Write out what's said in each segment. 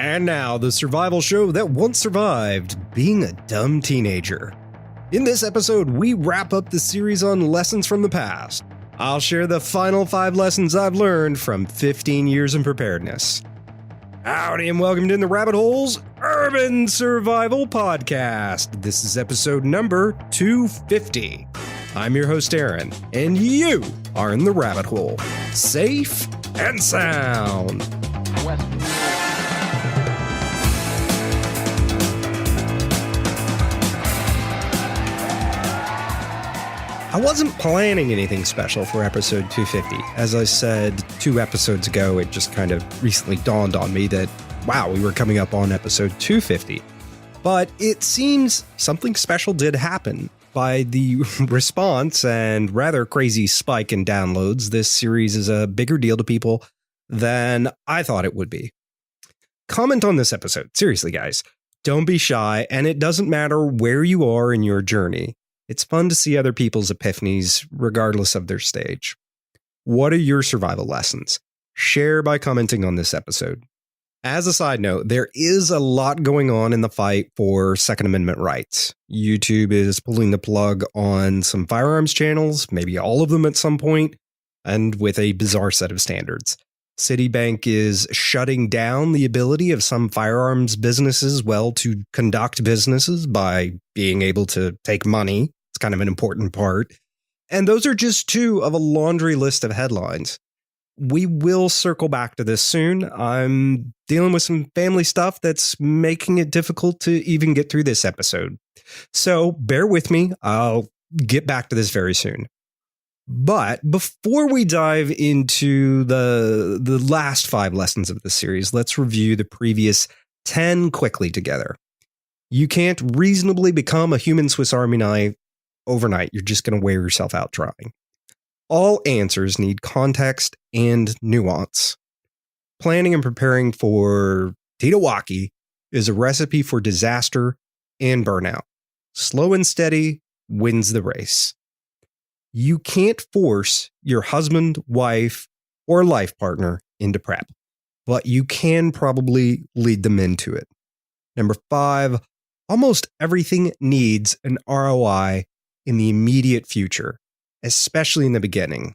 And now, the survival show that once survived being a dumb teenager. In this episode, we wrap up the series on lessons from the past. I'll share the final 5 lessons I've learned from 15 years in preparedness. Howdy and welcome to In the Rabbit Hole's Urban Survival Podcast. This is episode number 250. I'm your host, Aaron, and you are in the rabbit hole, safe and sound. I wasn't planning anything special for episode 250. As I said 2 episodes ago, it just kind of recently dawned on me that, wow, we were coming up on episode 250. But it seems something special did happen. By the response and rather crazy spike in downloads, this series is a bigger deal to people than I thought it would be. Comment on this episode. Seriously, guys. Don't be shy, and it doesn't matter where you are in your journey. It's fun to see other people's epiphanies, regardless of their stage. What are your survival lessons? Share by commenting on this episode. As a side note, there is a lot going on in the fight for Second Amendment rights. YouTube is pulling the plug on some firearms channels, maybe all of them at some point, and with a bizarre set of standards. Citibank is shutting down the ability of some firearms businesses, to conduct businesses by being able to take money. It's kind of an important part. And those are just 2 of a laundry list of headlines. We will circle back to this soon. I'm dealing with some family stuff that's making it difficult to even get through this episode. So bear with me. I'll get back to this very soon. But before we dive into the last 5 lessons of the series, let's review the previous 10 quickly together. You can't reasonably become a human Swiss Army knife overnight. You're just going to wear yourself out trying. All answers need context and nuance. Planning and preparing for Titawaki is a recipe for disaster and burnout. Slow and steady wins the race. You can't force your husband, wife, or life partner into prep, but you can probably lead them into it. Number 5, almost everything needs an ROI in the immediate future, especially in the beginning.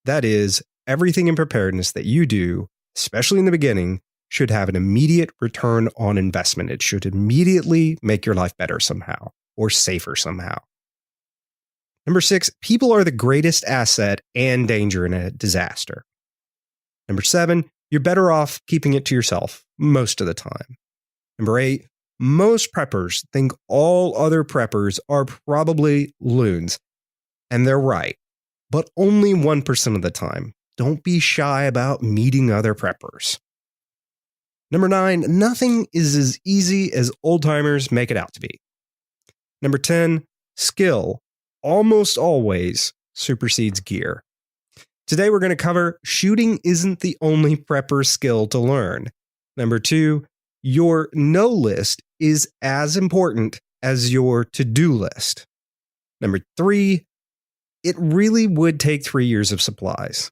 That is, everything in preparedness that you do, especially in the beginning, should have an immediate return on investment. It should immediately make your life better somehow, or safer somehow. Number 6, people are the greatest asset and danger in a disaster. Number 7, you're better off keeping it to yourself most of the time. Number 8, most preppers think all other preppers are probably loons. And they're right, but only 1% of the time. Don't be shy about meeting other preppers. Number 9, nothing is as easy as old-timers make it out to be. Number 10, skill almost always supersedes gear. Today we're going to cover shooting isn't the only prepper skill to learn. Number 2, your no list is as important as your to-do list. Number 3, it really would take 3 years of supplies.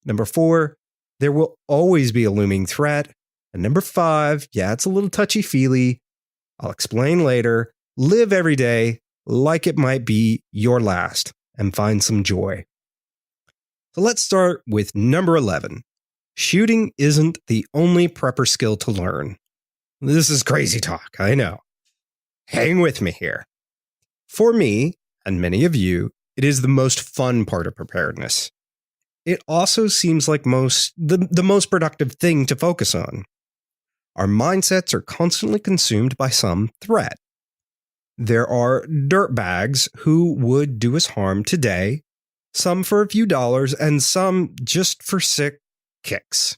Number 4, there will always be a looming threat. And number 5, it's a little touchy-feely. I'll explain later. Live every day like it might be your last and find some joy. So let's start with number 11. Shooting isn't the only prepper skill to learn. This is crazy talk, I know. Hang with me here. For me, and many of you, it is the most fun part of preparedness. It also seems like the most productive thing to focus on. Our mindsets are constantly consumed by some threat. There are dirtbags who would do us harm today, some for a few dollars, and some just for sick kicks.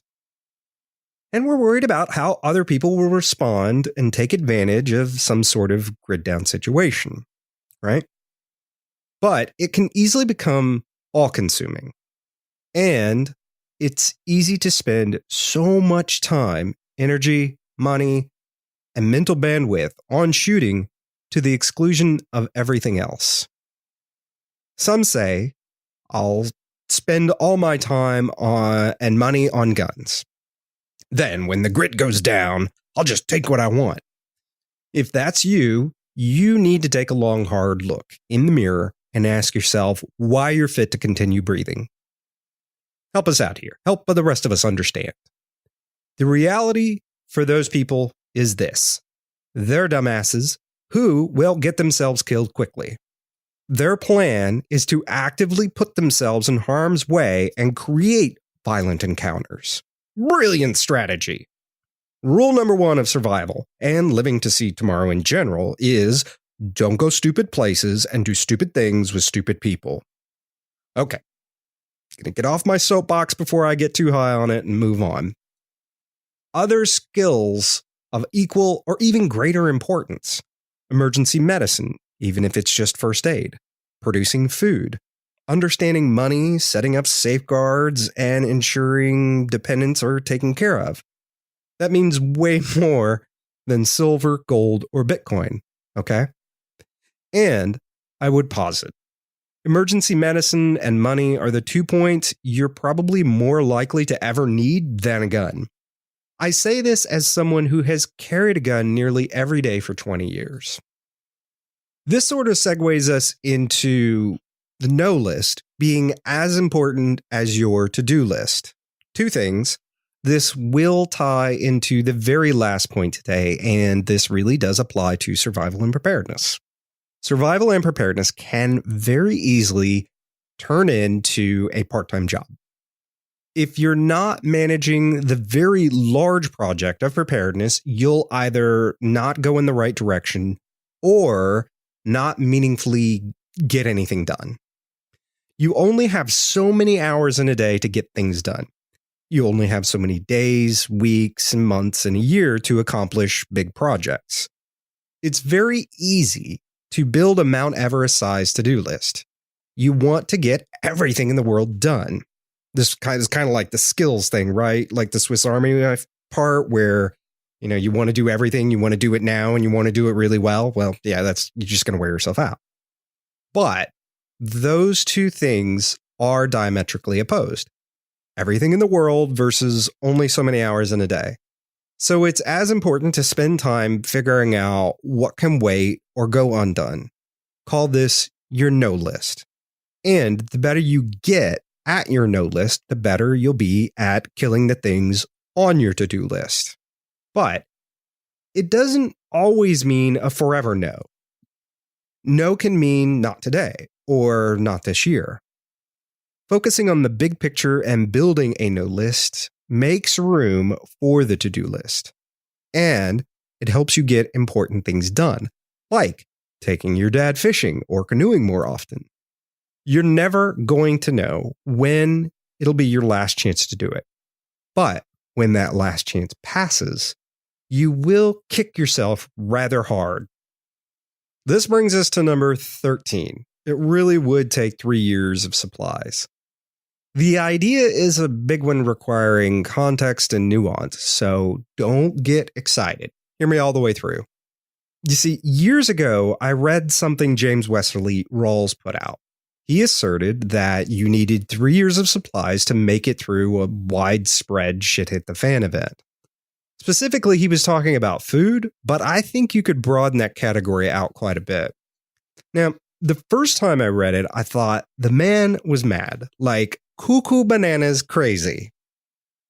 And we're worried about how other people will respond and take advantage of some sort of grid down situation, right? But it can easily become all-consuming. And it's easy to spend so much time, energy, money, and mental bandwidth on shooting to the exclusion of everything else. Some say, I'll spend all my time and money on guns. Then, when the grid goes down, I'll just take what I want. If that's you, you need to take a long, hard look in the mirror and ask yourself why you're fit to continue breathing. Help us out here. Help the rest of us understand. The reality for those people is this. They're dumbasses who will get themselves killed quickly. Their plan is to actively put themselves in harm's way and create violent encounters. Brilliant strategy. Rule number 1 of survival and living to see tomorrow in general is don't go stupid places and do stupid things with stupid people. Okay. Gonna get off my soapbox before I get too high on it and move on. Other skills of equal or even greater importance. Emergency medicine, even if it's just first aid. Producing food. Understanding money, setting up safeguards, and ensuring dependents are taken care of. That means way more than silver, gold, or Bitcoin, okay? And I would posit, emergency medicine and money are the 2 points you're probably more likely to ever need than a gun. I say this as someone who has carried a gun nearly every day for 20 years. This sort of segues us into the no list being as important as your to-do list. 2 things. This will tie into the very last point today, and this really does apply to survival and preparedness. Survival and preparedness can very easily turn into a part-time job. If you're not managing the very large project of preparedness, you'll either not go in the right direction or not meaningfully get anything done. You only have so many hours in a day to get things done. You only have so many days, weeks, and months and a year to accomplish big projects. It's very easy to build a Mount Everest-sized to-do list. You want to get everything in the world done. This is kind of like the skills thing, right? Like the Swiss Army knife part where, you want to do everything, you want to do it now, and you want to do it really well. Well, yeah, you're just going to wear yourself out. But those 2 things are diametrically opposed. Everything in the world versus only so many hours in a day. So it's as important to spend time figuring out what can wait or go undone. Call this your no list. And the better you get at your no list, the better you'll be at killing the things on your to-do list. But it doesn't always mean a forever no. No can mean not today or not this year. Focusing on the big picture and building a no list makes room for the to-do list. And it helps you get important things done, like taking your dad fishing or canoeing more often. You're never going to know when it'll be your last chance to do it. But when that last chance passes, you will kick yourself rather hard. This brings us to number 13. It really would take 3 years of supplies. The idea is a big one requiring context and nuance, so don't get excited. Hear me all the way through. You see, years ago, I read something James Westerly Rawls put out. He asserted that you needed 3 years of supplies to make it through a widespread shit-hit-the-fan event. Specifically, he was talking about food, but I think you could broaden that category out quite a bit. Now, the first time I read it, I thought the man was mad, like cuckoo bananas crazy.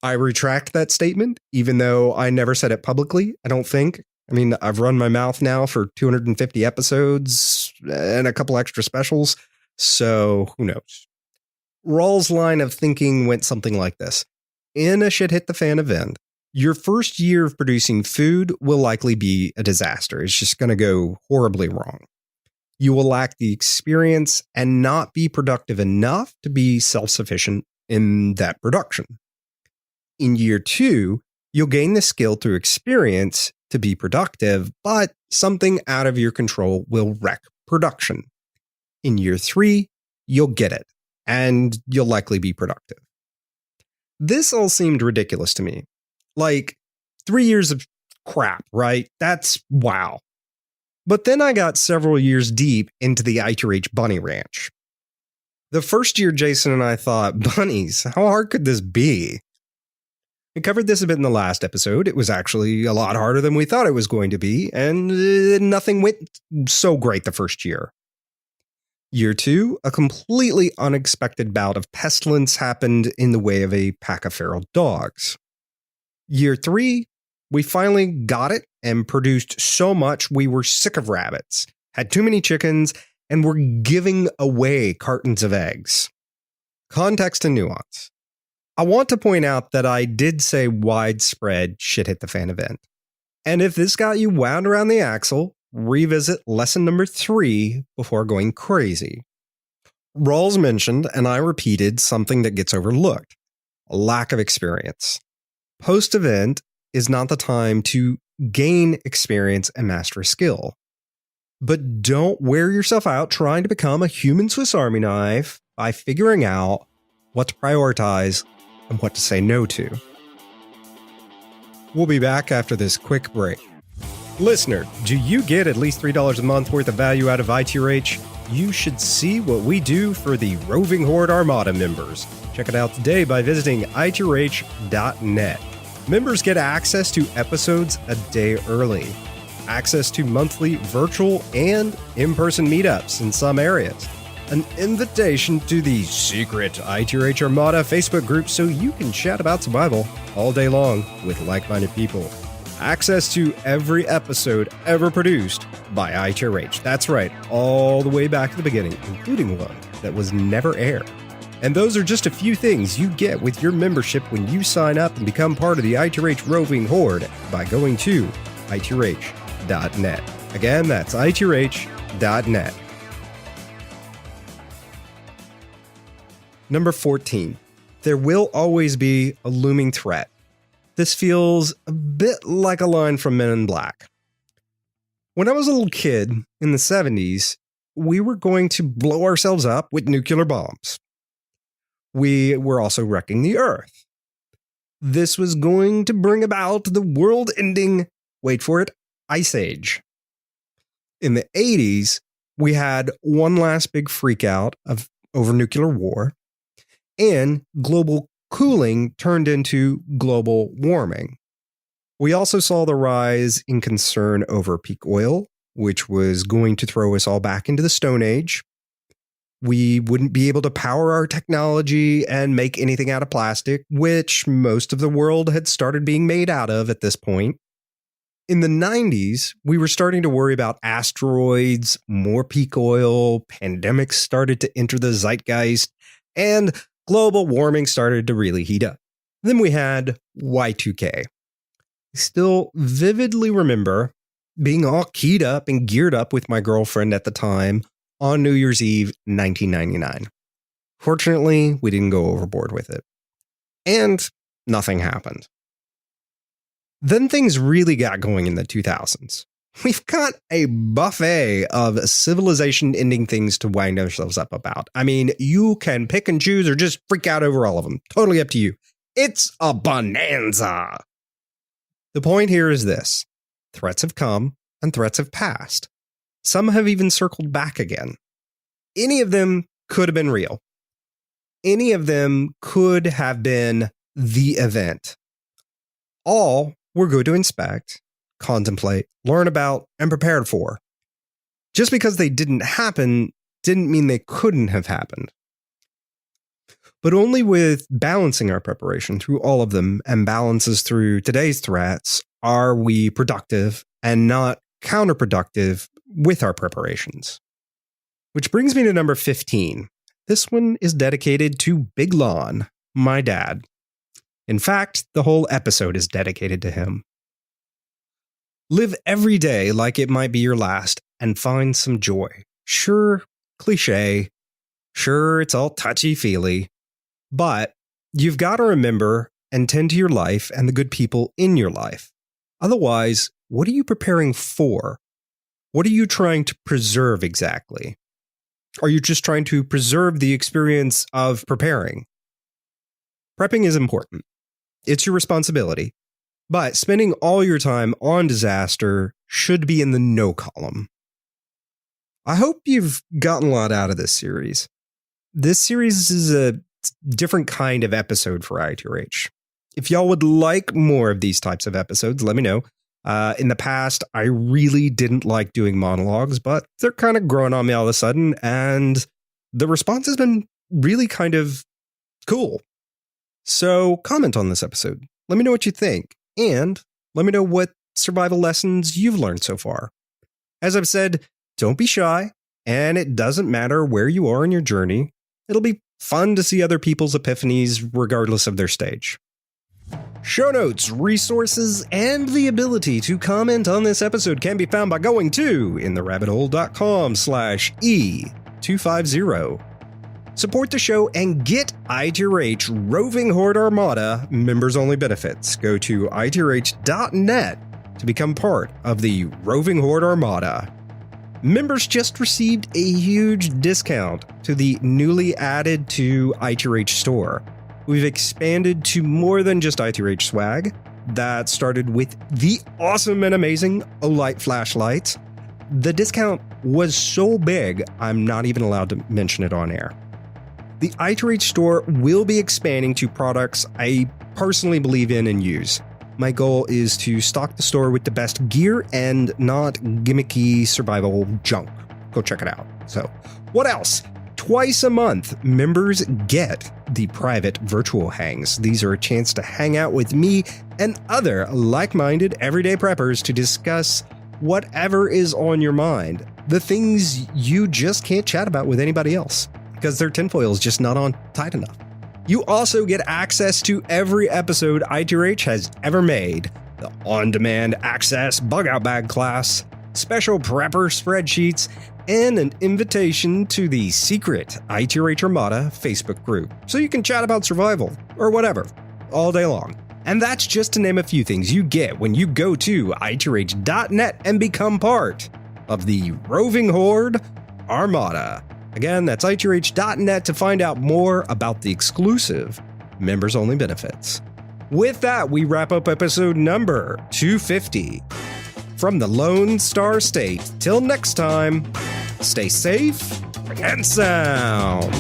I retract that statement, even though I never said it publicly, I don't think. I mean, I've run my mouth now for 250 episodes and a couple extra specials, so who knows? Rawls' line of thinking went something like this. In a shit-hit-the-fan event, your first year of producing food will likely be a disaster. It's just going to go horribly wrong. You will lack the experience and not be productive enough to be self-sufficient in that production. In year 2, you'll gain the skill through experience to be productive, but something out of your control will wreck production. In year 3, you'll get it, and you'll likely be productive. This all seemed ridiculous to me. Like, 3 years of crap, right? That's wow. But then I got several years deep into the I2H bunny ranch. The first year, Jason and I thought, bunnies, how hard could this be? I covered this a bit in the last episode. It was actually a lot harder than we thought it was going to be, and nothing went so great the first year. Year 2, a completely unexpected bout of pestilence happened in the way of a pack of feral dogs. Year 3, we finally got it and produced so much we were sick of rabbits, had too many chickens, and were giving away cartons of eggs. Context and nuance. I want to point out that I did say widespread shit hit the fan event. And if this got you wound around the axle, revisit lesson number 3 before going crazy. Rawls mentioned, and I repeated, something that gets overlooked: a lack of experience. Post-event is not the time to gain experience and master a skill. But don't wear yourself out trying to become a human Swiss Army knife by figuring out what to prioritize and what to say no to. We'll be back after this quick break. Listener, do you get at least $3 a month worth of value out of ITRH? You should see what we do for the Roving Horde Armada members. Check it out today by visiting itrh.net. Members get access to episodes a day early, access to monthly virtual and in-person meetups in some areas, an invitation to the secret ITRH Armada Facebook group so you can chat about survival all day long with like-minded people. Access to every episode ever produced by ITRH. That's right, all the way back to the beginning, including one that was never aired. And those are just a few things you get with your membership when you sign up and become part of the ITRH Roving Horde by going to itrh.net. Again, that's itrh.net. Number 14. There will always be a looming threat. This feels a bit like a line from Men in Black. When I was a little kid in the 70s, we were going to blow ourselves up with nuclear bombs. We were also wrecking the Earth. This was going to bring about the world-ending, wait for it, Ice Age. In the 80s, we had one last big freakout over nuclear war, and global cooling turned into global warming. We also saw the rise in concern over peak oil, which was going to throw us all back into the Stone Age. We wouldn't be able to power our technology and make anything out of plastic, which most of the world had started being made out of at this point. In the 90s, we were starting to worry about asteroids, more peak oil, pandemics started to enter the zeitgeist, and global warming started to really heat up. Then we had Y2K. I still vividly remember being all keyed up and geared up with my girlfriend at the time on New Year's Eve, 1999. Fortunately, we didn't go overboard with it. And nothing happened. Then things really got going in the 2000s. We've got a buffet of civilization-ending things to wind ourselves up about. I mean, you can pick and choose or just freak out over all of them. Totally up to you. It's a bonanza. The point here is this. Threats have come and threats have passed. Some have even circled back again. Any of them could have been real. Any of them could have been the event. All were good to inspect, contemplate, learn about, and prepare for. Just because they didn't happen didn't mean they couldn't have happened. But only with balancing our preparation through all of them and balances through today's threats are we productive and not counterproductive with our preparations. Which brings me to number 15. This one is dedicated to Big Lon, my dad. In fact, the whole episode is dedicated to him. Live every day like it might be your last and find some joy. Sure, cliche. Sure, it's all touchy-feely. But you've got to remember and tend to your life and the good people in your life. Otherwise, what are you preparing for? What are you trying to preserve exactly? Are you just trying to preserve the experience of preparing? Prepping is important. It's your responsibility. But spending all your time on disaster should be in the no column. I hope you've gotten a lot out of this series. This series is a different kind of episode for ITRH. If y'all would like more of these types of episodes, let me know. In the past, I really didn't like doing monologues, but they're kind of growing on me all of a sudden, and the response has been really kind of cool. So comment on this episode. Let me know what you think, and let me know what survival lessons you've learned so far. As I've said, don't be shy, and it doesn't matter where you are in your journey. It'll be fun to see other people's epiphanies regardless of their stage. Show notes, resources, and the ability to comment on this episode can be found by going to intherabbithole.com/E250. Support the show and get I2H Roving Horde Armada members-only benefits. Go to I2H.net to become part of the Roving Horde Armada. Members just received a huge discount to the newly added to I2H store. We've expanded to more than just I2H swag. That started with the awesome and amazing Olight flashlights. The discount was so big, I'm not even allowed to mention it on air. The I2H store will be expanding to products I personally believe in and use. My goal is to stock the store with the best gear and not gimmicky survival junk. Go check it out. So, what else? Twice a month, members get the private virtual hangs. These are a chance to hang out with me and other like-minded everyday preppers to discuss whatever is on your mind. The things you just can't chat about with anybody else because their tinfoil is just not on tight enough. You also get access to every episode I2H has ever made, the on-demand access bug-out bag class, special prepper spreadsheets, and an invitation to the secret I2H Armada Facebook group, so you can chat about survival, or whatever, all day long. And that's just to name a few things you get when you go to I2H.net and become part of the Roving Horde Armada. Again, that's I2H.net to find out more about the exclusive members-only benefits. With that, we wrap up episode number 250. From the Lone Star State, till next time, stay safe and sound.